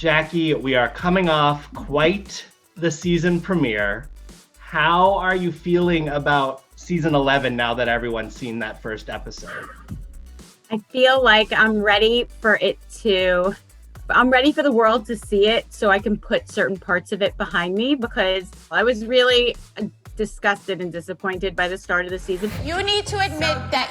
Jackie, we are coming off quite the season premiere. How are you feeling about season 11 now that everyone's seen that first episode? I feel like I'm ready for the world to see it so I can put certain parts of it behind me, because I was really disgusted and disappointed by the start of the season. You need to admit that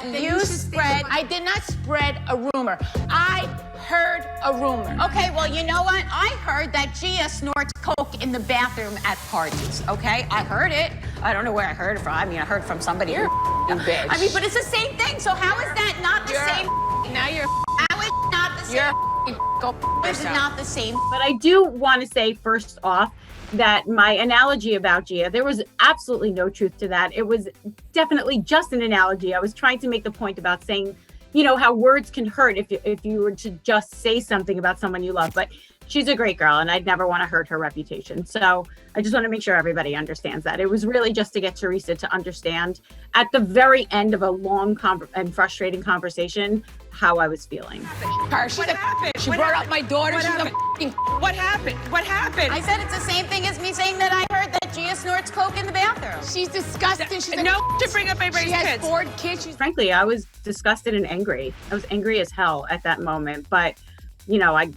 I did not spread a rumor. I heard a rumor. Okay, well, you know what? I heard that Gia snorts coke in the bathroom at parties, okay? I heard it. I don't know where I heard it from. I mean, I heard it from somebody. You're a bitch. I mean, but it's the same thing. So how is that not the same? Now you're how is it not the same? This is not the same. But I do want to say first off that my analogy about Gia, there was absolutely no truth to that. It was definitely just an analogy. I was trying to make the point about saying, you know, how words can hurt if you were to just say something about someone you love. But she's a great girl, and I'd never want to hurt her reputation. So I just want to make sure everybody understands that. It was really just to get Teresa to understand at the very end of a long and frustrating conversation how I was feeling. What happened? She brought up my daughter. What happened? What happened? I said it's the same thing as me saying that I heard that Gia snorts coke in the bathroom. She's disgusting. She's to bring up anybody's She has kids. 4 kids. Frankly, I was disgusted and angry. I was angry as hell at that moment. But, you know, I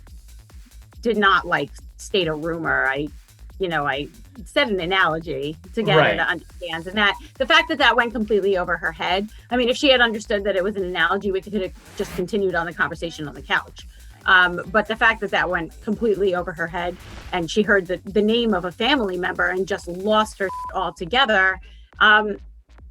did not state a rumor. I said an analogy to get her to understand. And that the fact that went completely over her head. I mean, if she had understood that it was an analogy, we could have just continued on the conversation on the couch. But the fact that went completely over her head, and she heard the name of a family member and just lost her altogether. You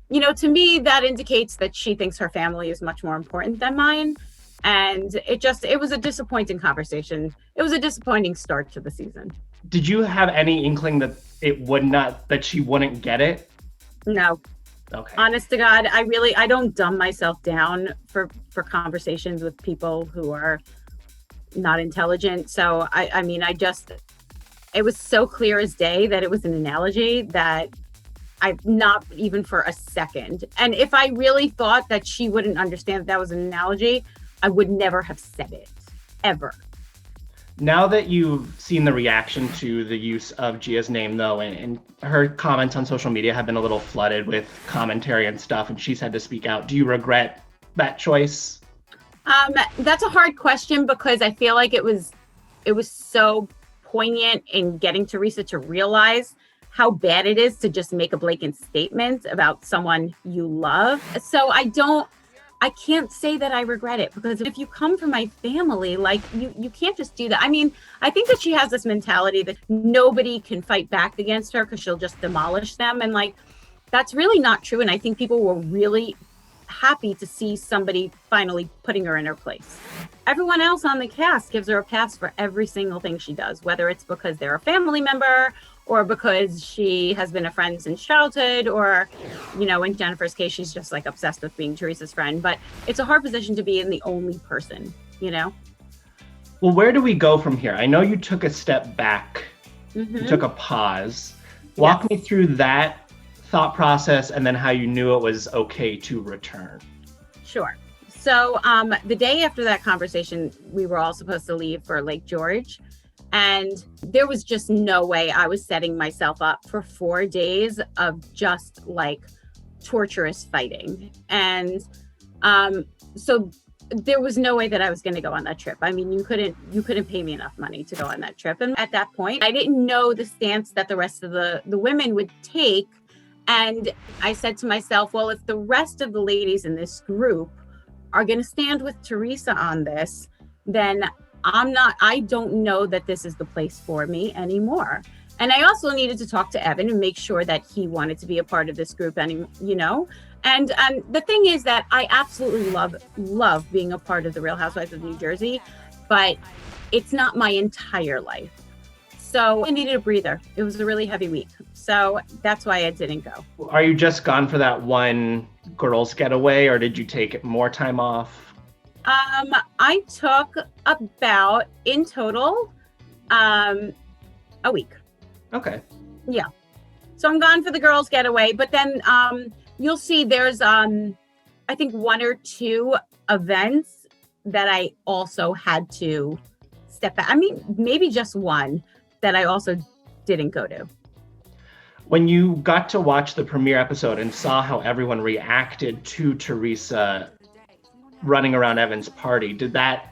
know, to me, that indicates that she thinks her family is much more important than mine. And it was a disappointing conversation. It was a disappointing start to the season. Did you have any inkling that she wouldn't get it? No. Okay. Honest to God, I don't dumb myself down for conversations with people who are not intelligent. So it was so clear as day that it was an analogy that I not even for a second. And if I really thought that she wouldn't understand that was an analogy, I would never have said it, ever. Now that you've seen the reaction to the use of Gia's name, though, and her comments on social media have been a little flooded with commentary and stuff, and she's had to speak out, do you regret that choice? That's a hard question, because I feel like it was so poignant in getting Teresa to realize how bad it is to just make a blatant statement about someone you love. So I can't say that I regret it, because if you come from my family, you can't just do that. I mean, I think that she has this mentality that nobody can fight back against her because she'll just demolish them. And that's really not true. And I think people were really happy to see somebody finally putting her in her place. Everyone else on the cast gives her a pass for every single thing she does, whether it's because they're a family member or because she has been a friend since childhood, or, you know, in Jennifer's case, she's just obsessed with being Teresa's friend. But it's a hard position to be in, the only person, you know? Well, where do we go from here? I know you took a step back, Mm-hmm. you took a pause. Walk me through that thought process, and then how you knew it was okay to return. Sure. So the day after that conversation, we were all supposed to leave for Lake George. And there was just no way I was setting myself up for 4 days of just torturous fighting. And so there was no way that I was going to go on that trip. I mean, you couldn't pay me enough money to go on that trip. And at that point, I didn't know the stance that the rest of the women would take. And I said to myself, well, if the rest of the ladies in this group are going to stand with Teresa on this, then I don't know that this is the place for me anymore. And I also needed to talk to Evan and make sure that he wanted to be a part of this group, and the thing is that I absolutely love being a part of the Real Housewives of New Jersey, but it's not my entire life. So I needed a breather. It was a really heavy week. So that's why I didn't go. Are you just gone for that one girls getaway, or did you take more time off? I took about, in total, a week. Okay. Yeah. So I'm gone for the girls getaway, but then you'll see there's I think 1 or 2 events that I also had to step back. I mean, maybe just one that I also didn't go to. When you got to watch the premiere episode and saw how everyone reacted to Teresa running around Evan's party, did that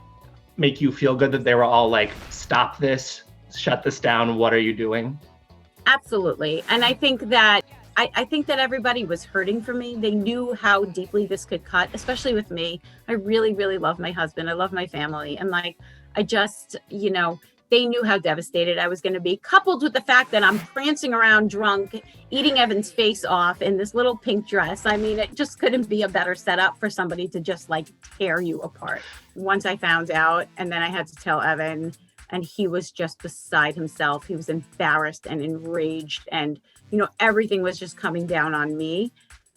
make you feel good that they were all like, stop this, shut this down, what are you doing? Absolutely. And I think that I think that everybody was hurting for me. They knew how deeply this could cut, especially with me. I really, really love my husband. I love my family. And like, I just, they knew how devastated I was going to be, coupled with the fact that I'm prancing around drunk, eating Evan's face off in this little pink dress. I mean, it just couldn't be a better setup for somebody to just like tear you apart. Once I found out, and then I had to tell Evan, and he was just beside himself. He was embarrassed and enraged, and everything was just coming down on me,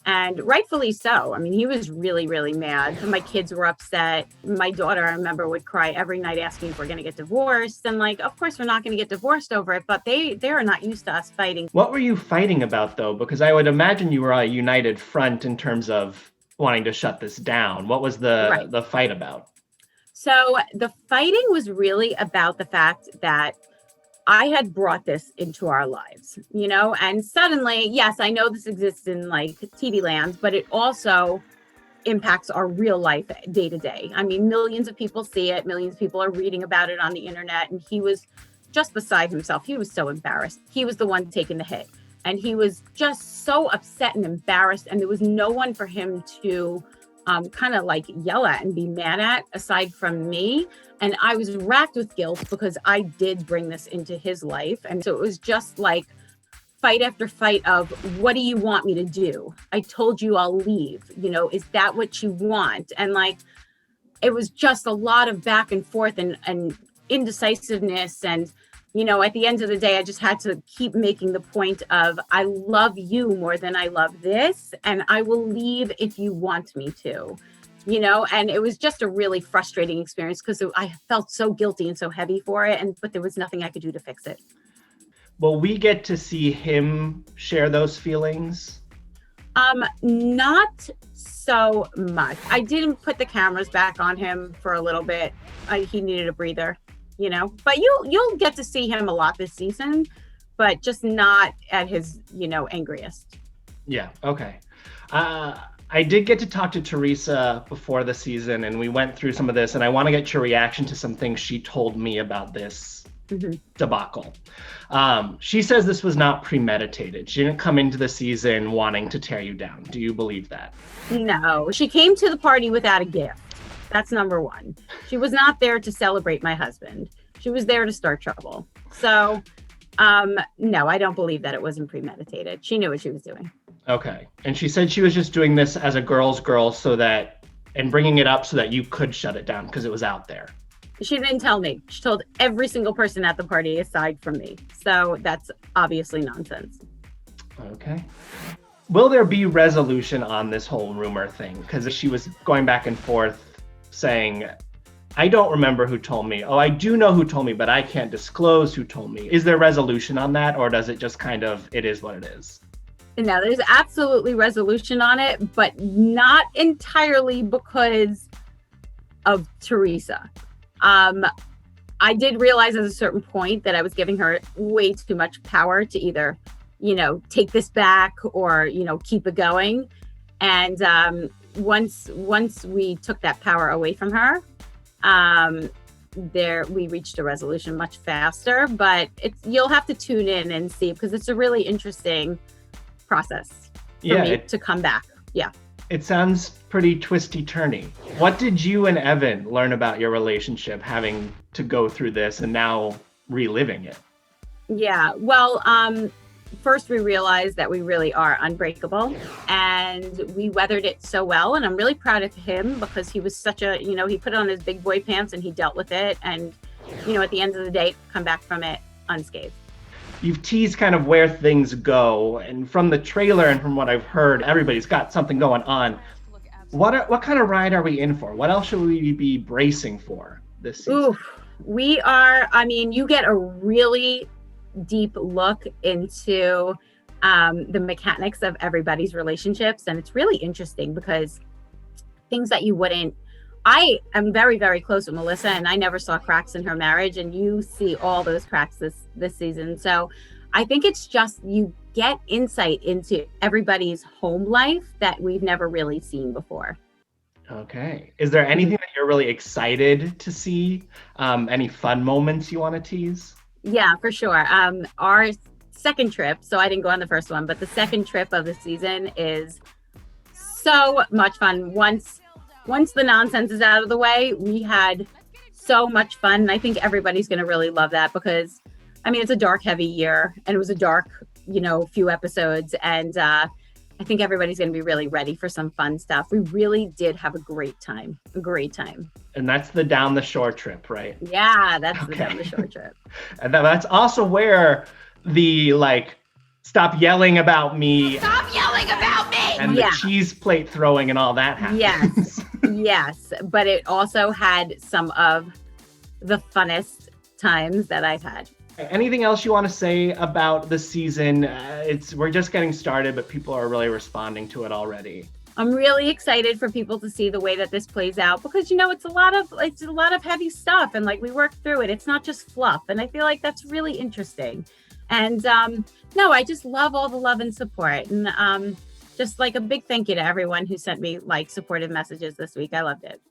and rightfully so. I mean, he was really, really mad. My kids were upset. My daughter, I remember, would cry every night asking if we're going to get divorced. And like, of course, we're not going to get divorced over it, but they are not used to us fighting. What were you fighting about, though? Because I would imagine you were a united front in terms of wanting to shut this down. What was the fight about? So the fighting was really about the fact that I had brought this into our lives, and suddenly, yes, I know this exists in like TV land, but it also impacts our real life day to day. I mean, millions of people see it. Millions of people are reading about it on the internet. And he was just beside himself. He was so embarrassed. He was the one taking the hit. And he was just so upset and embarrassed. And there was no one for him to kind of like yell at and be mad at aside from me. And I was racked with guilt because I did bring this into his life. And so it was just like fight after fight of, what do you want me to do? I told you I'll leave. Is that what you want? And like, it was just a lot of back and forth and indecisiveness. And, at the end of the day, I just had to keep making the point of, I love you more than I love this. And I will leave if you want me to. And it was just a really frustrating experience because I felt so guilty and so heavy for it. But there was nothing I could do to fix it. Will we get to see him share those feelings? Not so much. I didn't put the cameras back on him for a little bit. He needed a breather, but you'll get to see him a lot this season, but just not at his, angriest. Yeah. Okay. I did get to talk to Teresa before the season, and we went through some of this, and I want to get your reaction to some things she told me about this debacle. She says this was not premeditated. She didn't come into the season wanting to tear you down. Do you believe that? No, she came to the party without a gift. That's number one. She was not there to celebrate my husband. She was there to start trouble. So, no, I don't believe that it wasn't premeditated. She knew what she was doing. Okay. And she said she was just doing this as a girl's girl and bringing it up so that you could shut it down because it was out there. She didn't tell me. She told every single person at the party aside from me. So that's obviously nonsense. Okay. Will there be resolution on this whole rumor thing? Because she was going back and forth saying, I don't remember who told me. Oh, I do know who told me, but I can't disclose who told me. Is there resolution on that, or does it just kind of, it is what it is? No, there's absolutely resolution on it, but not entirely because of Teresa. I did realize at a certain point that I was giving her way too much power to either, take this back or, keep it going. And once we took that power away from her, we reached a resolution much faster. But you'll have to tune in and see, because it's a really interesting process for me to come back. Yeah. It sounds pretty twisty-turny. What did you and Evan learn about your relationship having to go through this and now reliving it? Yeah, well, first we realized that we really are unbreakable, and we weathered it so well. And I'm really proud of him because he was such a, he put on his big boy pants and he dealt with it. And, at the end of the day, come back from it unscathed. You've teased kind of where things go, and from the trailer and from what I've heard, everybody's got something going on. What kind of ride are we in for? What else should we be bracing for this season? Ooh, we are, you get a really deep look into the mechanics of everybody's relationships, and it's really interesting because things that you wouldn't I am very, very close with Melissa, and I never saw cracks in her marriage, and you see all those cracks this season. So I think it's just you get insight into everybody's home life that we've never really seen before. Okay. Is there anything that you're really excited to see? Any fun moments you want to tease? Yeah, for sure. Our second trip, so I didn't go on the first one, but the second trip of the season is so much fun. Once the nonsense is out of the way, we had so much fun. And I think everybody's going to really love that because, I mean, it's a dark, heavy year, and it was a dark, few episodes. And I think everybody's going to be really ready for some fun stuff. We really did have a great time. And that's the down the shore trip, right? Yeah, that's the down the shore trip. And that's also where the stop yelling about me. Stop yelling about me! And the cheese plate throwing and all that happens. Yes. But it also had some of the funnest times that I've had. Anything else you want to say about the season? We're just getting started, but people are really responding to it already. I'm really excited for people to see the way that this plays out because it's a lot of heavy stuff, and we work through it. It's not just fluff, and I feel like that's really interesting. And no, I just love all the love and support, and just a big thank you to everyone who sent me supportive messages this week. I loved it.